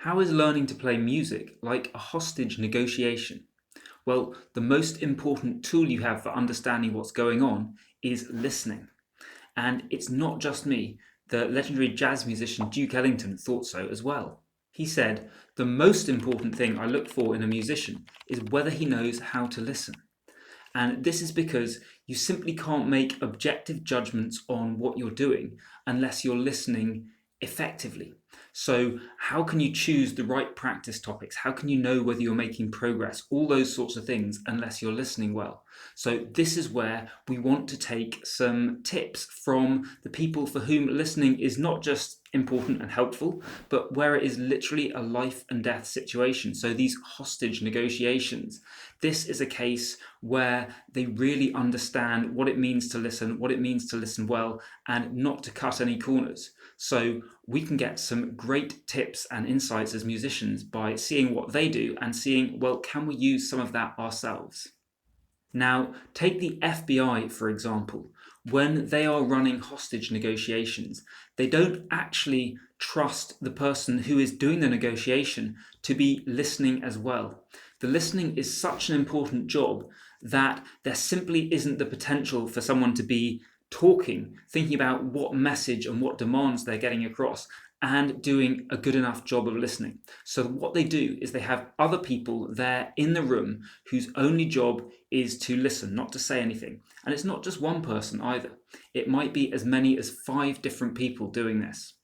How is learning to play music like a hostage negotiation? Well, the most important tool you have for understanding what's going on is listening. And it's not just me. The legendary jazz musician Duke Ellington thought so as well. He said, "The most important thing I look for in a musician is whether he knows how to listen." And this is because you simply can't make objective judgments on what you're doing unless you're listening effectively. So, how can you choose the right practice topics? How can you know whether you're making progress? All those sorts of things unless you're listening well. So, this is where we want to take some tips from the people for whom listening is not just important and helpful, but where it is literally a life and death situation. So, these hostage negotiations, this is a case where they really understand what it means to listen, what it means to listen well, and not to cut any corners. So we can get some great tips and insights as musicians by seeing what they do and seeing, well, can we use some of that ourselves? Now, take the FBI, for example. When they are running hostage negotiations, they don't actually trust the person who is doing the negotiation to be listening as well. The listening is such an important job that there simply isn't the potential for someone to be talking, thinking about what message and what demands they're getting across, and doing a good enough job of listening. So what they do is they have other people there in the room whose only job is to listen, not to say anything. And it's not just one person either. It might be as many as 5 different people doing this.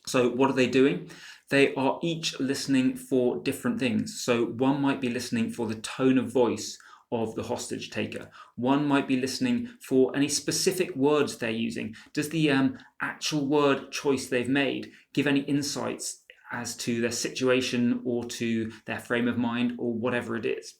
So what are they doing? They are each listening for different things. So one might be listening for the tone of voice of the hostage taker. One might be listening for any specific words they're using. Does the actual word choice they've made give any insights as to their situation or to their frame of mind or whatever it is?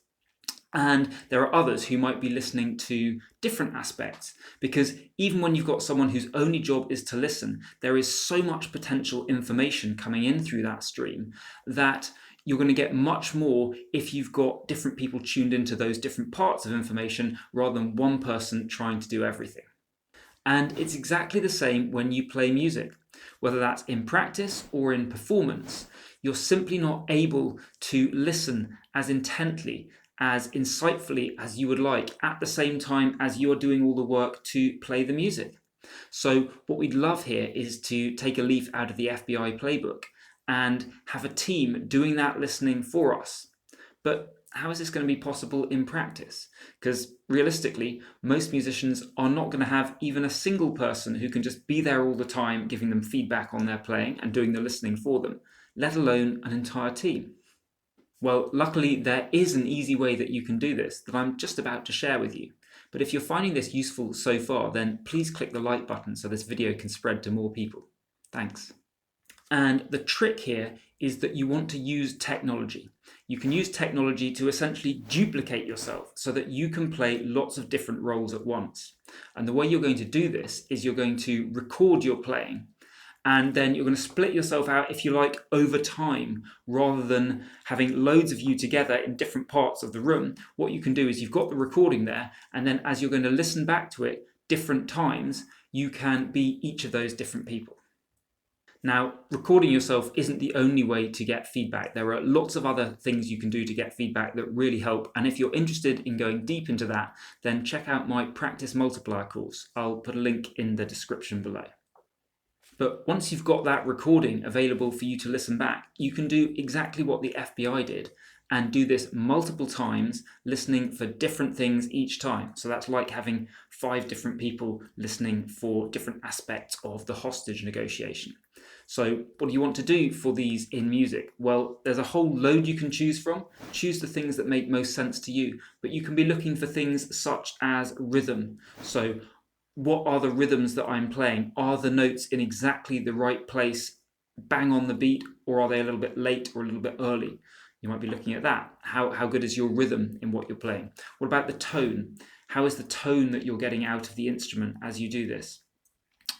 And there are others who might be listening to different aspects, because even when you've got someone whose only job is to listen, there is so much potential information coming in through that stream that you're going to get much more if you've got different people tuned into those different parts of information rather than one person trying to do everything. And it's exactly the same when you play music, whether that's in practice or in performance. You're simply not able to listen as intently, as insightfully as you would like at the same time as you're doing all the work to play the music. So what we'd love here is to take a leaf out of the FBI playbook and have a team doing that listening for us. But how is this going to be possible in practice? Because realistically, most musicians are not going to have even a single person who can just be there all the time giving them feedback on their playing and doing the listening for them, let alone an entire team. Well, luckily there is an easy way that you can do this that I'm just about to share with you. But if you're finding this useful so far, then please click the like button so this video can spread to more people. Thanks. And the trick here is that you want to use technology. You can use technology to essentially duplicate yourself so that you can play lots of different roles at once. And the way you're going to do this is you're going to record your playing, and then you're going to split yourself out, if you like, over time, rather than having loads of you together in different parts of the room. What you can do is you've got the recording there, and then as you're going to listen back to it different times, you can be each of those different people. Now, recording yourself isn't the only way to get feedback. There are lots of other things you can do to get feedback that really help. And if you're interested in going deep into that, then check out my Practice Multiplier course. I'll put a link in the description below. But once you've got that recording available for you to listen back, you can do exactly what the FBI did and do this multiple times, listening for different things each time. So that's like having 5 different people listening for different aspects of the hostage negotiation. So what do you want to do for these in music? Well, there's a whole load you can choose from. Choose the things that make most sense to you, but you can be looking for things such as rhythm. So what are the rhythms that I'm playing? Are the notes in exactly the right place, bang on the beat, or are they a little bit late or a little bit early? You might be looking at that. How good is your rhythm in what you're playing? What about the tone? How is the tone that you're getting out of the instrument as you do this?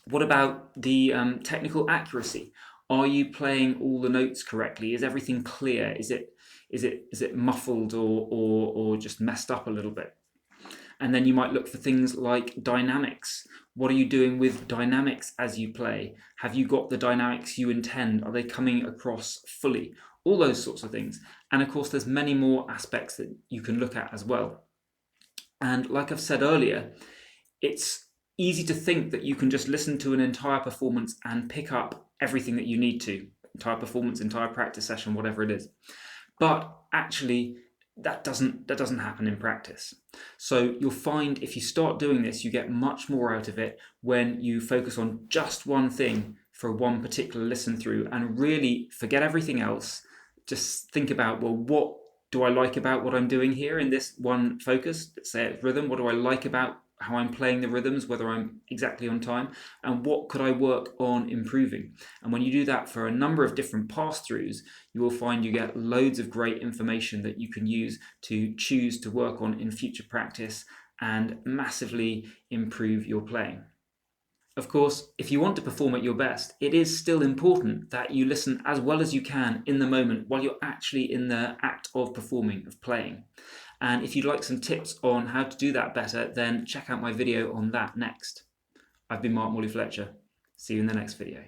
What about the technical accuracy? Are you playing all the notes correctly? Is everything clear? Is it muffled or just messed up a little bit? And then you might look for things like dynamics. What are you doing with dynamics as you play? Have you got the dynamics you intend? Are they coming across fully? All those sorts of things. And of course, there's many more aspects that you can look at as well. And like I've said earlier, it's easy to think that you can just listen to an entire performance and pick up everything that you need to. Entire performance, entire practice session, whatever it is. But actually, that doesn't happen in practice. So you'll find if you start doing this, you get much more out of it when you focus on just one thing for one particular listen through and really forget everything else. Just think about, well, what do I like about what I'm doing here in this one focus? Let's say it's rhythm. What do I like about how I'm playing the rhythms, whether I'm exactly on time, and what could I work on improving? And when you do that for a number of different pass-throughs, you will find you get loads of great information that you can use to choose to work on in future practice and massively improve your playing. Of course, if you want to perform at your best, it is still important that you listen as well as you can in the moment while you're actually in the act of performing, of playing. And if you'd like some tips on how to do that better, then check out my video on that next. I've been Morley-Fletcher. See you in the next video.